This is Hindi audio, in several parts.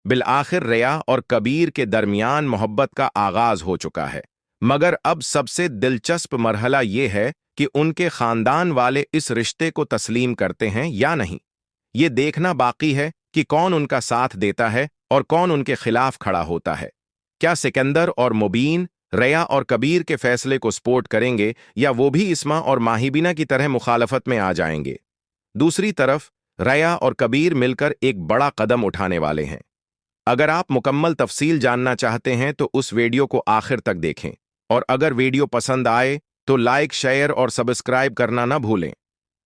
बिलआखिर रिया और कबीर के दरमियान मोहब्बत का आगाज हो चुका है। मगर अब सबसे दिलचस्प मरहला ये है कि उनके खानदान वाले इस रिश्ते को तस्लीम करते हैं या नहीं। ये देखना बाकी है कि कौन उनका साथ देता है और कौन उनके खिलाफ खड़ा होता है। क्या सिकंदर और मुबीन रिया और कबीर के फैसले को सपोर्ट करेंगे या वो भी इस्मा और माहिबीना की तरह मुखालफत में आ जाएंगे। दूसरी तरफ रिया और कबीर मिलकर एक बड़ा कदम उठाने वाले हैं। अगर आप मुकम्मल तफसील जानना चाहते हैं तो उस वीडियो को आखिर तक देखें, और अगर वीडियो पसंद आए तो लाइक, शेयर और सब्सक्राइब करना ना भूलें।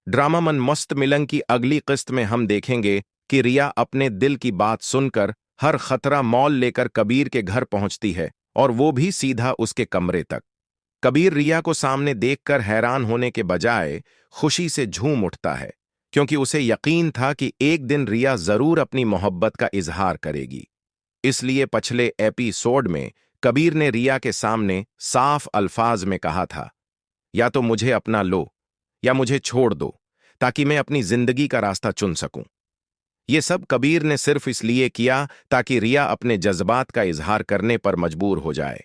ड्रामा मन मस्त मिलन की अगली किस्त में हम देखेंगे कि रिया अपने दिल की बात सुनकर हर खतरा मौल लेकर कबीर के घर पहुंचती है, और वो भी सीधा उसके कमरे तक। कबीर रिया को सामने देखकर हैरान होने के बजाय खुशी से झूम उठता है, क्योंकि उसे यकीन था कि एक दिन रिया जरूर अपनी मोहब्बत का इजहार करेगी। इसलिए पिछले एपिसोड में कबीर ने रिया के सामने साफ अल्फाज में कहा था, या तो मुझे अपना लो या मुझे छोड़ दो, ताकि मैं अपनी जिंदगी का रास्ता चुन सकूं। ये सब कबीर ने सिर्फ इसलिए किया ताकि रिया अपने जज्बात का इजहार करने पर मजबूर हो जाए।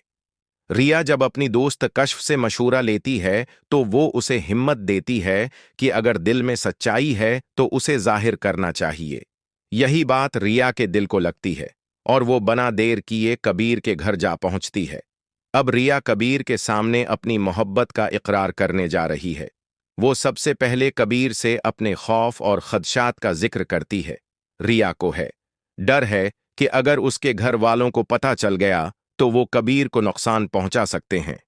रिया जब अपनी दोस्त कश्फ से मशूरा लेती है तो वो उसे हिम्मत देती है कि अगर दिल में सच्चाई है तो उसे जाहिर करना चाहिए। यही बात रिया के दिल को लगती है और वो बना देर किए कबीर के घर जा पहुंचती है। अब रिया कबीर के सामने अपनी मोहब्बत का इकरार करने जा रही है। वो सबसे पहले कबीर से अपने खौफ और खदशात का जिक्र करती है। रिया को डर है कि अगर उसके घर वालों को पता चल गया तो वो कबीर को नुकसान पहुंचा सकते हैं।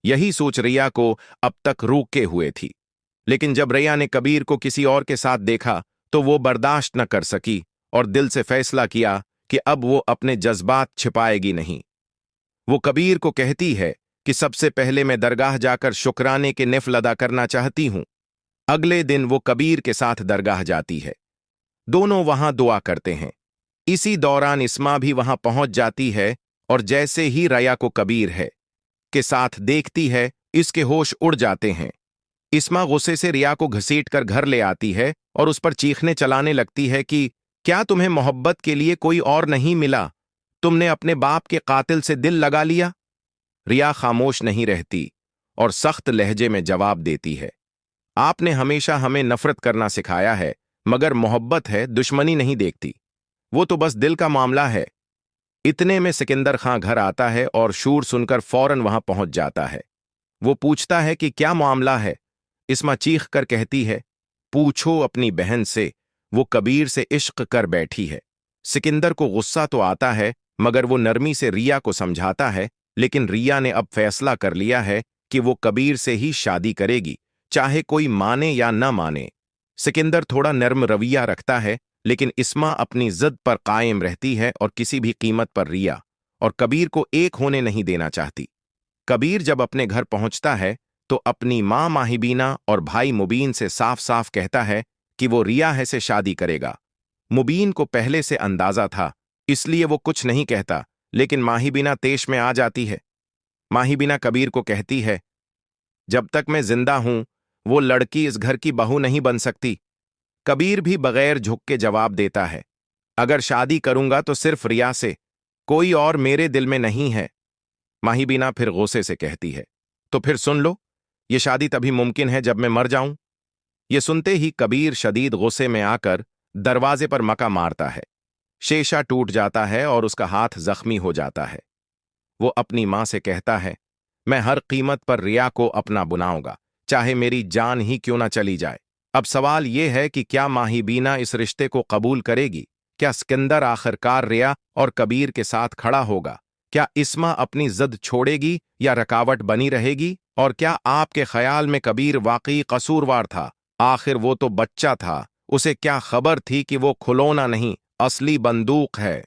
यही सोच रिया को अब तक रोके हुए थी, लेकिन जब रिया ने कबीर को किसी और के साथ देखा तो वो बर्दाश्त न कर सकी और दिल से फैसला किया कि अब वो अपने जज्बात छिपाएगी नहीं। वो कबीर को कहती है कि सबसे पहले मैं दरगाह जाकर शुक्राने के निफल अदा करना चाहती हूं। अगले दिन वो कबीर के साथ दरगाह जाती है। दोनों वहां दुआ करते हैं। इसी दौरान इस्मा भी वहां पहुंच जाती है, और जैसे ही रिया को कबीर के साथ देखती है, इसके होश उड़ जाते हैं। इस्मा गुस्से से रिया को घसीटकर घर ले आती है और उस पर चीखने चलाने लगती है कि क्या तुम्हें मोहब्बत के लिए कोई और नहीं मिला? तुमने अपने बाप के कातिल से दिल लगा लिया। रिया खामोश नहीं रहती और सख्त लहजे में जवाब देती है, आपने हमेशा हमें नफरत करना सिखाया है, मगर मोहब्बत है, दुश्मनी नहीं देखती। वो तो बस दिल का मामला है। इतने में सिकंदर खां घर आता है और शूर सुनकर फौरन वहां पहुंच जाता है। वो पूछता है कि क्या मामला है। इस्मा चीख कर कहती है, पूछो अपनी बहन से, वो कबीर से इश्क कर बैठी है। सिकंदर को गुस्सा तो आता है, मगर वो नरमी से रिया को समझाता है, लेकिन रिया ने अब फैसला कर लिया है कि वो कबीर से ही शादी करेगी, चाहे कोई माने या न माने। सिकंदर थोड़ा नर्म रवैया रखता है, लेकिन इस्मा अपनी जिद पर कायम रहती है और किसी भी कीमत पर रिया और कबीर को एक होने नहीं देना चाहती। कबीर जब अपने घर पहुंचता है तो अपनी मां माहिबीना और भाई मुबीन से साफ साफ कहता है कि वो रिया से शादी करेगा। मुबीन को पहले से अंदाजा था, इसलिए वो कुछ नहीं कहता, लेकिन माहिबीना तेश में आ जाती है। माहिबीना कबीर को कहती है, जब तक मैं जिंदा हूं वो लड़की इस घर की बहू नहीं बन सकती। कबीर भी बगैर झुक के जवाब देता है, अगर शादी करूंगा तो सिर्फ रिया से, कोई और मेरे दिल में नहीं है। माहिबीना फिर गुस्से से कहती है, तो फिर सुन लो, ये शादी तभी मुमकिन है जब मैं मर जाऊं। ये सुनते ही कबीर शदीद गुस्से में आकर दरवाजे पर मका मारता है। शीशा टूट जाता है और उसका हाथ जख्मी हो जाता है। वो अपनी मां से कहता है, मैं हर कीमत पर रिया को अपना बनाऊंगा, चाहे मेरी जान ही क्यों ना चली जाए। अब सवाल यह है कि क्या माहिबीना इस रिश्ते को कबूल करेगी? क्या सिकंदर आखिरकार रिया और कबीर के साथ खड़ा होगा? क्या इस्मा अपनी जिद छोड़ेगी या रुकावट बनी रहेगी? और क्या आपके ख्याल में कबीर वाकई कसूरवार था? आखिर वो तो बच्चा था, उसे क्या खबर थी कि वो खिलौना नहीं, असली बंदूक है।